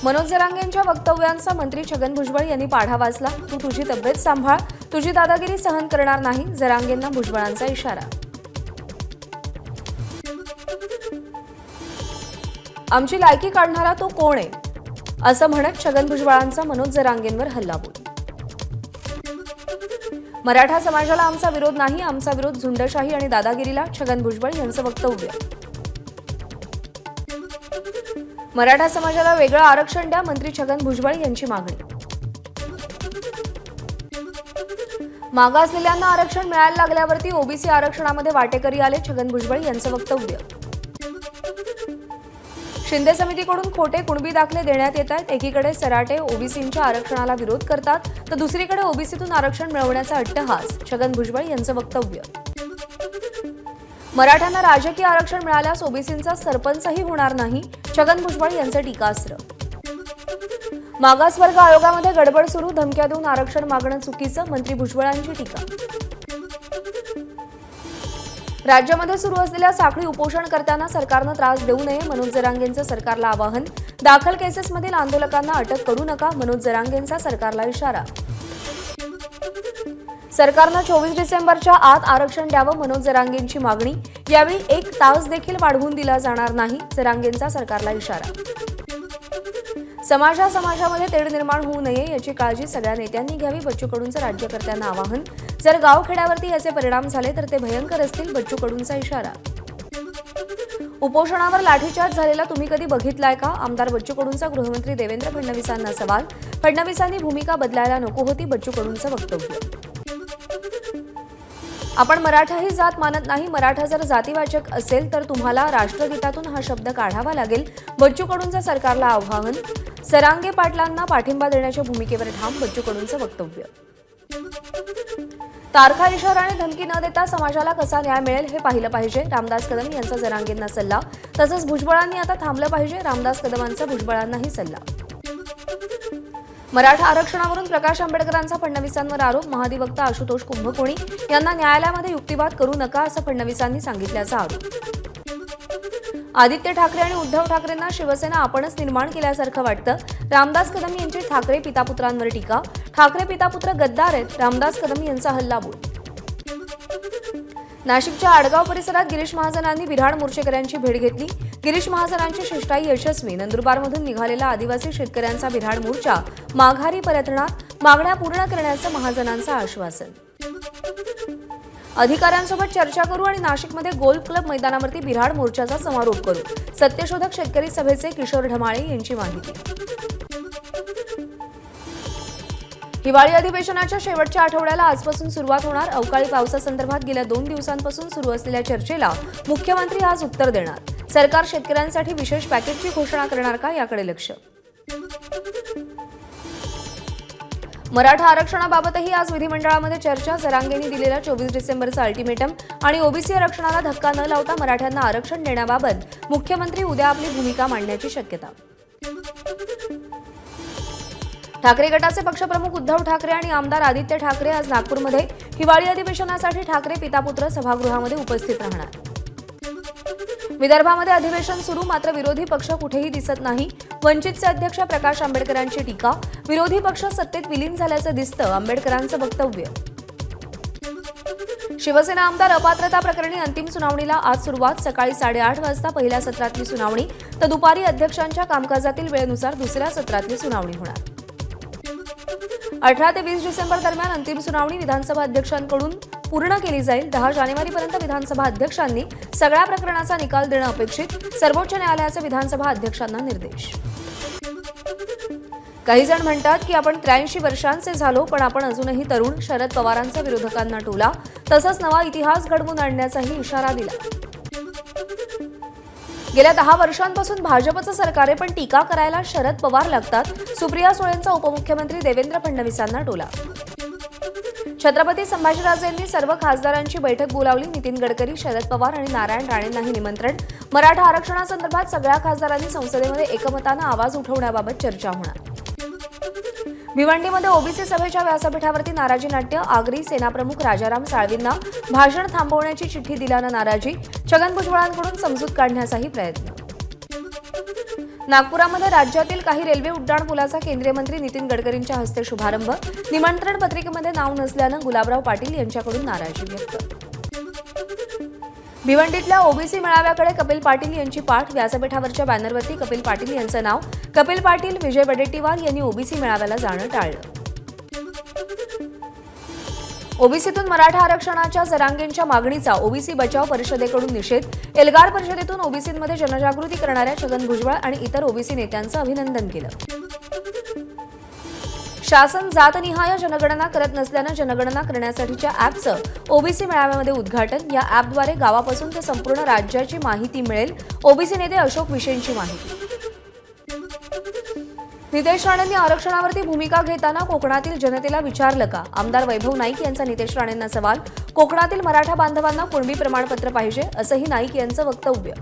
मनोज जरांगेंच्या वक्तव्यांचा मंत्री छगन भुजबळ यांनी पाढा वाचला. तू तुझी तब्येत सांभाळ, तुझी दादागिरी सहन करणार नाही, जरांगेंना भुजबळांचा इशारा. आमची लायकी काढणारा तो कोण आहे असं म्हणत छगन भुजबळांचा मनोज जरांगेंवर हल्लाबोल. मराठा समाजाला आमचा विरोध नाही, आमचा विरोध झुंडशाही आणि दादागिरीला, छगन भुजबळ यांचं वक्तव्य. मराठा समाजाला वेगळं आरक्षण द्या, मंत्री छगन भुजबळ यांची मागणी. मागासलेल्यांना आरक्षण मिळायला लागल्यावरती ओबीसी आरक्षणामध्ये वाटेकरी आले, छगन भुजबळ यांचं वक्तव्य. शिंदे समितीकडून खोटे कुणबी दाखले देण्यात येत आहेत. एकीकडे सराटे ओबीसींच्या आरक्षणाला विरोध करतात तर दुसरीकडे ओबीसीतून आरक्षण मिळवण्याचा अट्टहास, छगन भुजबळ यांचं वक्तव्य. मराठ्यांना राजकीय आरक्षण मिळाल्यास ओबीसींचा सरपंचही होणार नाही, छगन भुजबळ यांचं टीकास्त्र. मागासवर्ग आयोगामध्ये गडबड सुरू, धमक्या देऊन आरक्षण मागणं चुकीचं, मंत्री भुजबळांची टीका. राज्यामध्ये सुरू असलेल्या साखळी उपोषणकर्त्यांना सरकारनं त्रास देऊ नये, मनोज जरांगेंचं सरकारला आवाहन. दाखल केसेसमधील आंदोलकांना अटक करू नका, मनोज जरांगेंचा सरकारला इशारा. सरकारनं 24 डिसेंबरच्या आत आरक्षण द्यावं, मनोज जरांगेंची मागणी. यावेळी 1 तास देखील वाढवून दिला जाणार नाही, जरांगेंचा सरकारला इशारा. समाजामध्ये तेढ निर्माण होऊ नये याची काळजी सगळ्या नेत्यांनी घ्यावी, बच्चू कडूंचं राज्यकर्त्यांना आवाहन. जर गावखेड्यावरती याचे परिणाम झाले तर ते भयंकर असतील, बच्चू कडूंचा इशारा. उपोषणावर लाठीचार्ज झालेला तुम्ही कधी बघितलाय का, आमदार बच्चू कडूंचा गृहमंत्री देवेंद्र फडणवीसांना सवाल. फडणवीसांनी भूमिका बदलायला नको होती, बच्चू कडूंचं वक्तव्य. आपण मराठा ही जात मानत नाही, मराठा जर जातीवाचक असेल तर तुम्हाला राष्ट्रगीतातून हा शब्द काढावा लागेल, बच्चू कडूंचं सरकारला आवाहन. सरांगे पाटलांना पाठिंबा देण्याच्या भूमिकेवर ठाम, बच्चू कडूंचं वक्तव्य. तारखा, इशारा आणि धमकी न देता समाजाला कसा न्याय मिळेल हे पाहिलं पाहिजे, रामदास कदम यांचा जरांगेंना सल्ला. तसंच भुजबळांनी आता थांबलं पाहिजे, रामदास कदमांचा भुजबळांनाही सल्ला. मराठा आरक्षणावरून प्रकाश आंबेडकरांचा फडणवीसांवर आरोप. महाधिवक्ता आशुतोष कुंभकोणी यांना न्यायालयामध्ये युक्तिवाद करू नका असं फडणवीसांनी सांगितल्याचा आरोप. आदित्य ठाकरे आणि उद्धव ठाकरेंना शिवसेना आपणच निर्माण केल्यासारखं वाटतं, रामदास कदम यांची ठाकरे पितापुत्रांवर टीका. ठाकरे पितापुत्र गद्दार आहेत, रामदास कदम यांचा हल्लाबोल. नाशिकच्या आडगाव परिसरात गिरीश महाजनांनी विराड मोर्चेकऱ्यांची भेट घेतली. गिरीश महाजनांची शिष्टाई यशस्वी. नंदुरबारमधून निघालेला आदिवासी शेतकऱ्यांचा विराड मोर्चा माघारी परतणार, मागण्या पूर्ण करण्याचं महाजनांचं आश्वासन. अधिकाऱ्यांसोबत चर्चा करू आणि नाशिकमध्ये गोल्फ क्लब मैदानावरती विराड मोर्चाचा समारोप करू, सत्यशोधक शेतकरी सभेचे किशोर ढमाळे यांची माहिती. हिवाळी अधिवेशनाच्या शेवटच्या आठवड्याला आजपासून सुरुवात होणार. अवकाळी पावसासंदर्भात गेल्या 2 दिवसांपासून सुरू असलेल्या चर्चेला मुख्यमंत्री आज उत्तर देणार. सरकार शेतकऱ्यांसाठी विशेष पॅकेजची घोषणा करणार का, याकडे लक्ष. मराठा आरक्षणाबाबतही आज विधिमंडळामध्ये चर्चा. जरांगेंनी दिलेला 24 डिसेंबरचा अल्टिमेटम आणि ओबीसी आरक्षणाला धक्का न लावता मराठ्यांना आरक्षण देण्याबाबत मुख्यमंत्री उद्या आपली भूमिका मांडण्याची शक्यता. ठाकरे गटाचे पक्षप्रमुख उद्धव ठाकरे आणि आमदार आदित्य ठाकरे आज नागपूरमध्ये हिवाळी अधिवेशनासाठी ठाकरे पितापुत्र सभागृहामध्ये उपस्थित राहणार. विदर्भामध्ये अधिवेशन सुरू, मात्र विरोधी पक्ष कुठेही दिसत नाही. वंचितचे अध्यक्ष प्रकाश आंबेडकरांची टीका. विरोधी पक्ष सत्तेत विलीन झाल्याचं दिसतं, आंबेडकरांचं वक्तव्य. शिवसेना आमदार अपात्रता प्रकरणी अंतिम सुनावणीला आज सुरुवात. सकाळी 8:30 वाजता पहिल्या सत्रातली सुनावणी तर दुपारी अध्यक्षांच्या कामकाजातील वेळेनुसार दुसऱ्या सत्रातली सुनावणी होणार. 18 ते 20 डिसेंबर दरम्यान अंतिम सुनावणी विधानसभा अध्यक्षांकडून पूर्ण केली जाईल. 10 जानेवारीपर्यंत विधानसभा अध्यक्षांनी सगळ्या प्रकरणाचा निकाल देणं अपेक्षित, सर्वोच्च न्यायालयाचे विधानसभा अध्यक्षांना निर्देश. काही जण म्हणतात की आपण 83 वर्षांचे झालो पण आपण अजूनही तरुण, शरद पवारांचा विरोधकांना टोला. तसंच नवा इतिहास घडवून आणण्याचाही इशारा दिला. गेल्या 10 वर्षांपासून भाजपचं सरकार आहे पण टीका करायला शरद पवार लागतात. सुप्रिया सुळेंचा उपमुख्यमंत्री देवेंद्र फडणवीसांना टोला. छत्रपती संभाजीराजेंनी सर्व खासदारांची बैठक बोलावली. नितीन गडकरी, शरद पवार आणि नारायण राणेंनाही निमंत्रण. मराठा आरक्षणासंदर्भात सगळ्या खासदारांनी संसदेमध्ये एकमतानं आवाज उठवण्याबाबत चर्चा होणार. भिवंडीमध्ये ओबीसी सभेच्या व्यासपीठावरती नाराजी नाट्य. आगरी सेनाप्रमुख राजाराम साळवींना भाषण थांबवण्याची चिठ्ठी दिल्यानं नाराजी. छगन भुजबळांकडून समजूत काढण्याचाही प्रयत्न. नागपुरामध्ये राज्यातील काही रेल्वे उड्डाण पुलाचा केंद्रीय मंत्री नितीन गडकरींच्या हस्ते शुभारंभ. निमंत्रण पत्रिकेमध्ये नाव नसल्यानं गुलाबराव पाटील यांच्याकडून नाराजी व्यक्त. भिवंडीतल्या ओबीसी मेळाव्याकडे कपिल पाटील यांची पाठ. व्यासपीठावरच्या बॅनरवरती कपिल पाटील यांचं नाव. कपिल पाटील, विजय वडेट्टीवार यांनी ओबीसी मेळाव्याला जाणं टाळलं. ओबीसीतून मराठा आरक्षणाच्या जरांगेंच्या मागणीचा ओबीसी बचाव परिषदेकडून निषेध. एल्गार परिषदेतून ओबीसींमध्ये जनजागृती करणाऱ्या छगन भुजबळ आणि इतर ओबीसी नेत्यांचं अभिनंदन केलं. शासन जातनिहाय जनगणना करत नसल्यानं जनगणना करण्यासाठीच्या ॲपचं ओबीसी मेळाव्यामध्ये उद्घाटन. या ॲपद्वारे गावापासून ते संपूर्ण राज्याची माहिती मिळेल. ओबीसी नेते अशोक विशेंची माहिती. नितेश राणेंनी आरक्षणावरती भूमिका घेताना कोकणातील जनतेला विचारलं का? आमदार वैभव नाईक यांचा नितेश राणेंना सवाल. कोकणातील मराठा बांधवांना कुणबी प्रमाणपत्र पाहिजे असंही नाईक यांचं वक्तव्य.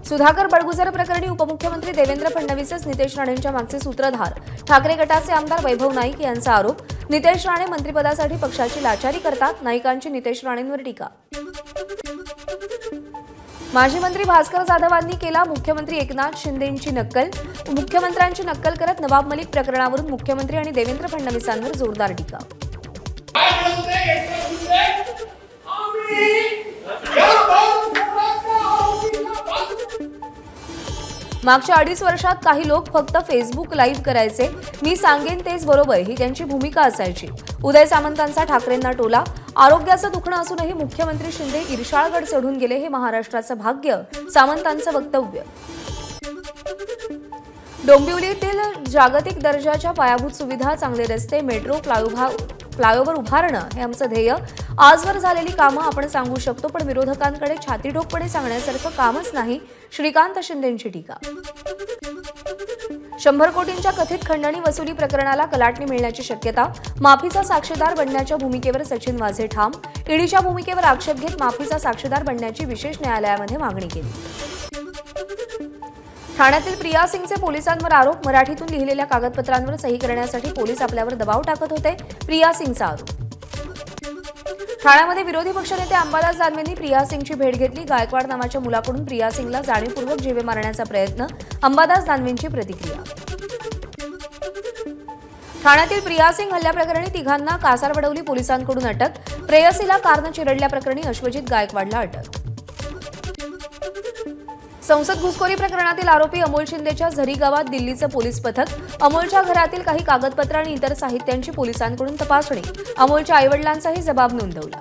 सुधाकर बडगुजर प्रकरणी उपमुख्यमंत्री देवेंद्र फडणवीसच नितेश राणेंच्या मागचे सूत्रधार. ठाकरे गटाचे आमदार वैभव नाईक यांचा आरोप. नितेश राणे मंत्रिपदासाठी पक्षाची लाचारी करतात. नाईकांची नितेश राणेंवर टीका. माजी मंत्री भास्कर जाधवांनी केला मुख्यमंत्री एकनाथ शिंदेंची नक्कल. मुख्यमंत्र्यांची नक्कल करत नवाब मलिक प्रकरणावरून मुख्यमंत्री आणि देवेंद्र फडणवीसांवर जोरदार टीका. मागच्या 2.5 वर्षात काही लोक फक्त फेसबुक लाईव्ह करायचे. मी सांगेन तेच बरोबर ही त्यांची भूमिका असायची. उदय सामंतांचा ठाकरेंना टोला. आरोग्याचं दुखणं असूनही मुख्यमंत्री शिंदे ईर्षाळगड चढून गेले हे महाराष्ट्राचं भाग्य. सामंतांचं वक्तव्य. डोंबिवलीतील जागतिक दर्जाच्या पायाभूत सुविधा, चांगले रस्ते, मेट्रो, फ्लायओव्हर उभारणं हे आमचं ध्येय. आजवर झालेली कामं आपण सांगू शकतो, पण विरोधकांकडे छातीठोकपणे सांगण्यासारखं कामच नाही. श्रीकांत शिंदेंची टीका. 100 कोटींच्या कथित खंडणी वसुली प्रकरणाला कलाटणी मिळण्याची शक्यता. माफीचा साक्षीदार बनण्याच्या भूमिकेवर सचिन वाझे ठाम. ईडीच्या भूमिकेवर आक्षेप घेत माफीचा साक्षीदार बनण्याची विशेष न्यायालयामध्ये मागणी केली. ठाण्यातील प्रिया सिंगचे पोलिसांवर आरोप. मराठीतून लिहिलेल्या कागदपत्रांवर सही करण्यासाठी पोलीस आपल्यावर दबाव टाकत होते. प्रिया सिंगचा आरोप. ठाण्यामध्ये विरोधी पक्षनेते अंबादास दानवेंनी प्रिया सिंगची भेट घेतली. गायकवाड नावाच्या मुलाकडून प्रिया सिंगला जाणीवपूर्वक जीवे मारण्याचा प्रयत्न. अंबादास दानवेंची प्रतिक्रिया. ठाण्यातील प्रिया सिंग हल्ल्याप्रकरणी तिघांना कासारवडवली पोलिसांकडून अटक. प्रेयसीला कारनं चिरडल्याप्रकरणी अश्वजित गायकवाडला अटक. संसद घुसखोरी प्रकरणातील आरोपी अमोल शिंदेच्या झरी गावात दिल्लीचं पोलीस पथक. अमोलच्या घरातील काही कागदपत्र आणि इतर साहित्यांची पोलिसांकडून तपासणी. अमोलच्या आईवडिलांचाही जबाब नोंदवला.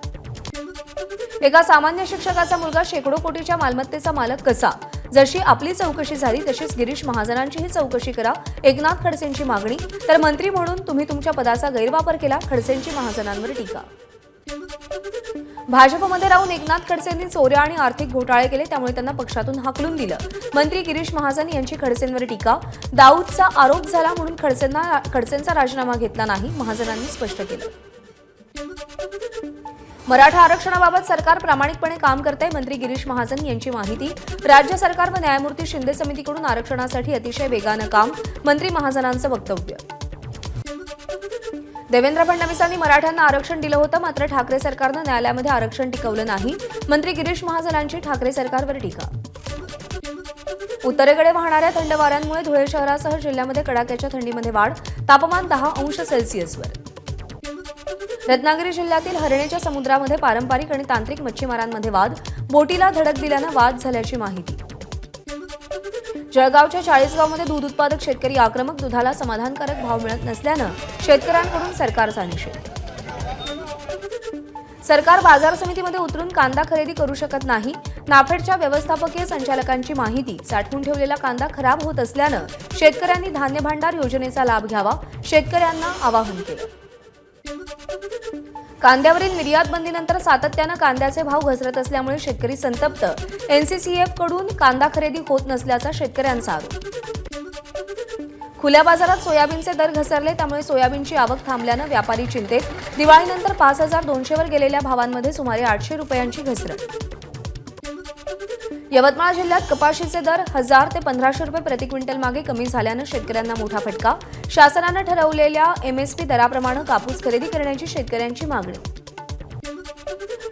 एका सामान्य शिक्षकाचा मुलगा शेकडो कोटीच्या मालमत्तेचा मालक कसा? जशी आपली चौकशी झाली तशीच गिरीश महाजनांचीही चौकशी करा. एकनाथ खडसेंची मागणी. तर मंत्री म्हणून तुम्ही तुमच्या पदाचा गैरवापर केला. खडसेंची महाजनांवर टीका. भाजपमध्ये राहून एकनाथ खडसेंनी चोऱ्या आणि आर्थिक घोटाळे केले, त्यामुळे त्यांना पक्षातून हाकलून दिलं. मंत्री गिरीश महाजन यांची खडसेंवर टीका. दाऊदचा आरोप झाला म्हणून खडसेंचा राजीनामा घेतला नाही, महाजनांनी स्पष्ट केलं. मराठा आरक्षणाबाबत सरकार प्रामाणिकपणे काम करते. मंत्री गिरीश महाजन यांची माहिती. राज्य सरकार व न्यायमूर्ती शिंदे समितीकडून आरक्षणासाठी अतिशय वेगानं काम. मंत्री महाजनांचं वक्तव्य. देवेंद्र फडणवीसांनी मराठ्यांना आरक्षण दिलं होतं, मात्र ठाकरे सरकारनं न्यायालयामध्ये आरक्षण टिकवलं नाही. मंत्री गिरीश महाजनांची ठाकरे सरकारवर टीका. उत्तरेकडे वाहणाऱ्या थंड वाऱ्यांमुळे धुळे शहरासह जिल्ह्यामध्ये कडाक्याच्या थंडीमध्ये वाढ. तापमान 10 अंश सेल्सिअसवर. रत्नागिरी जिल्ह्यातील हरणेच्या समुद्रामध्ये पारंपरिक आणि तांत्रिक मच्छीमारांमध्ये वाद. बोटीला धडक दिल्यानं वाद झाल्याची माहिती. जळगावच्या 40गावमध्ये दूध उत्पादक शेतकरी आक्रमक. दुधाला समाधानकारक भाव मिळत नसल्यानं शेतकऱ्यांकडून सरकारचा निषेध. सरकार बाजार समितीमध्ये उतरून कांदा खरेदी करू शकत नाही. नाफेडच्या व्यवस्थापकीय संचालकांची माहिती. साठवून ठेवलेला कांदा खराब होत असल्यानं शेतकऱ्यांनी धान्य भांडार योजनेचा लाभ घ्यावा. शेतकऱ्यांना आवाहन केलं. कांद्यावरील निर्यात बंदीनंतर सातत्यानं कांद्याचे भाव घसरत असल्यामुळे शेतकरी संतप्त. एनसीसीएफ कडून कांदा खरेदी होत नसल्याचा शेतकऱ्यांचा आरोप. खुल्या बाजारात सोयाबीनचे दर घसरले, त्यामुळे सोयाबीनची आवक थांबल्यानं व्यापारी चिंतेत. दिवाळीनंतर 5200 वर गेलेल्या भावांमध्ये सुमारे 800 रुपयांची घसरण. यवतमाळ जिल्ह्यात कपाशीचे दर 1000 ते 1500 रुपये प्रति क्विंटल मागे कमी झाल्यानं शेतकऱ्यांना मोठा फटका. शासनानं ठरवलेल्या एमएसपी दराप्रमाणे कापूस खरेदी करण्याची शेतकऱ्यांची मागणी.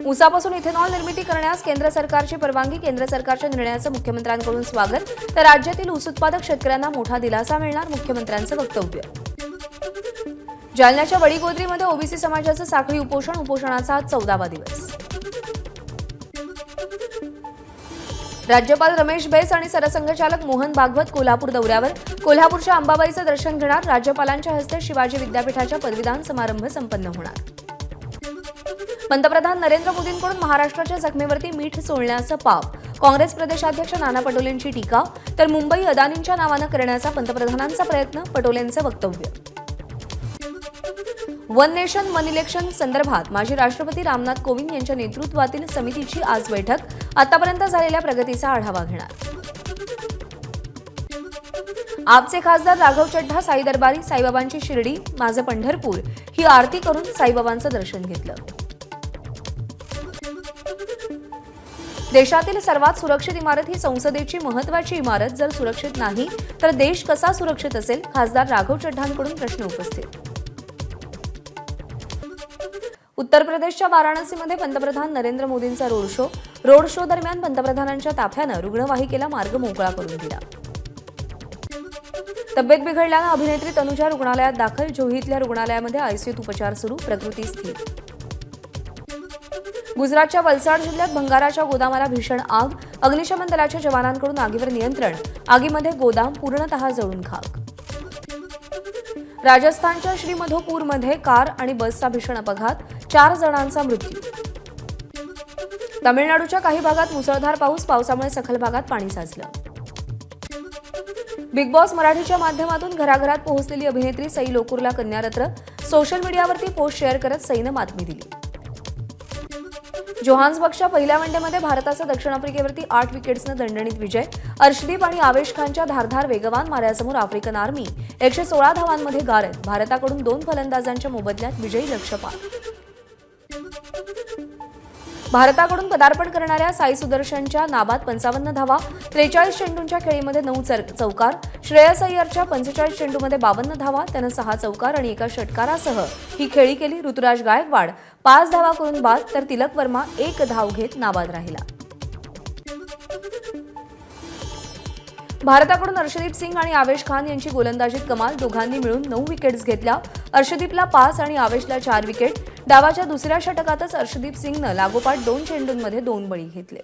ऊसापासून इथेनॉल निर्मिती करण्यास केंद्र सरकारची परवानगी. केंद्र सरकारच्या निर्णयाचं मुख्यमंत्र्यांकडून स्वागत. तर राज्यातील ऊस उत्पादक शेतकऱ्यांना मोठा दिलासा मिळणार, मुख्यमंत्र्यांचं वक्तव्य. जालन्याच्या वडीगोद्रीमध्ये ओबीसी समाजाचं साखळी उपोषण. उपोषणाचा आज 14वा दिवस. राज्यपाल रमेश बैस आणि सरसंघचालक मोहन भागवत कोल्हापूर दौऱ्यावर. कोल्हापूरच्या अंबाबाईचं दर्शन घेणार. राज्यपालांच्या हस्ते शिवाजी विद्यापीठाच्या पदवीदान समारंभ संपन्न होणार. पंतप्रधान नरेंद्र मोदींकडून महाराष्ट्राच्या जखमेवरती मीठ चोळण्याचं पाप. काँग्रेस प्रदेशाध्यक्ष नाना पटोलेंची टीका. तर मुंबई अदानींच्या नावानं करण्याचा पंतप्रधानांचा प्रयत्न, पटोलेंचं वक्तव्य. वन नेशन वन इलेक्शन संदर्भात माजी राष्ट्रपती रामनाथ कोविंद यांच्या नेतृत्वातील समितीची आज बैठक. आतापर्यंत झालेल्या प्रगतीचा आढावा घेणार. आपचे खासदार राघव चड्ढा साई दरबारी. साईबाबांची शिर्डी माझं पंढरपूर ही आरती करून साईबाबांचं दर्शन घेतलं. देशातील सर्वात सुरक्षित इमारत ही संसदेची महत्त्वाची इमारत. जर सुरक्षित नाही तर देश कसा सुरक्षित असेल? खासदार राघव चड्ढांकडून प्रश्न उपस्थित. उत्तर प्रदेशच्या वाराणसीमध्ये पंतप्रधान नरेंद्र मोदींचा रोड शो दरम्यान पंतप्रधानांच्या ताफ्यानं रुग्णवाहिकेला मार्ग मोकळा करून दिला. तब्येत बिघडल्यानं अभिनेत्री तनुजा रुग्णालयात दाखल. जोहीतल्या रुग्णालयामध्ये आयसीयूत उपचार सुरू. प्रकृती स्थिर. गुजरातच्या वलसाड जिल्ह्यात भंगाराच्या गोदामाला भीषण आग. अग्निशमन दलाच्या जवानांकडून आगीवर नियंत्रण. आगीमध्ये गोदाम पूर्णतः जळून खाक. राजस्थानच्या श्रीमधोपूरमध्ये कार आणि बसचा भीषण अपघात. 4 जणांचा मृत्यू. तामिळनाडूच्या काही भागात मुसळधार पाऊस. पावसामुळे सखल भागात पाणी साचलं. बिग बॉस मराठीच्या माध्यमातून घराघरात पोहोचलेली अभिनेत्री सई लोकुरला कन्यारत्न. सोशल मीडियावरती पोस्ट शेअर करत सईनं बातमी दिली. जोहान्सबर्गच्या पहिल्या वनडेमध्ये भारताचा दक्षिण आफ्रिकेवरती 8 विकेट्सनं दणदणीत विजय. अर्शदीप आणि आवेश खानच्या धारधार वेगवान माऱ्यासमोर आफ्रिकन आर्मी 116 धावांमध्ये गारद. भारताकडून 2 फलंदाजांच्या मोबदल्यात विजयी लक्ष्य पार. भारताकडून पदार्पण करणाऱ्या साई सुदर्शनच्या नाबाद 55 धावा. 43 चेंडूंच्या खेळीमध्ये 9 चौकार. श्रेयस अय्यरच्या 45 चेंडूमध्ये 52 धावा. त्यानं 6 चौकार आणि एका षटकारासह ही खेळी केली. ऋतुराज गायकवाड 5 धावा करून बाद. तर तिलक वर्मा 1 धाव घेत नाबाद राहिला. भारताकडून अर्शदीप सिंग आणि आवेश खान यांची गोलंदाजीत कमाल. दोघांनी मिळून 9 विकेट्स घेतल्या. अर्शदीपला 5 आणि आवेशला 4 विकेट. डावाच्या दुसऱ्या षटकातच अर्शदीप सिंगनं लागोपाठ 2 चेंडूंमध्ये 2 बळी घेतले.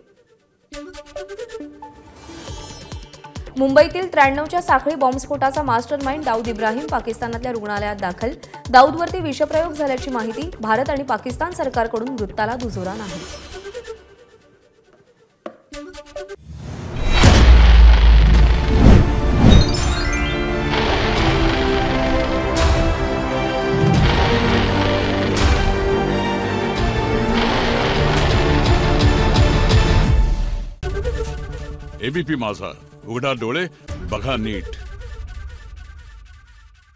मुंबईतील 93च्या साखळी बॉम्बस्फोटाचा मास्टर माइंड दाऊद इब्राहिम पाकिस्तानातल्या रुग्णालयात दाखल. दाऊदवरती विषप्रयोग झाल्याची माहिती. भारत आणि पाकिस्तान सरकारकडून वृत्ताला दुजोरा नाही. एबीपी माझा, उघडा डोळे बघा नीट.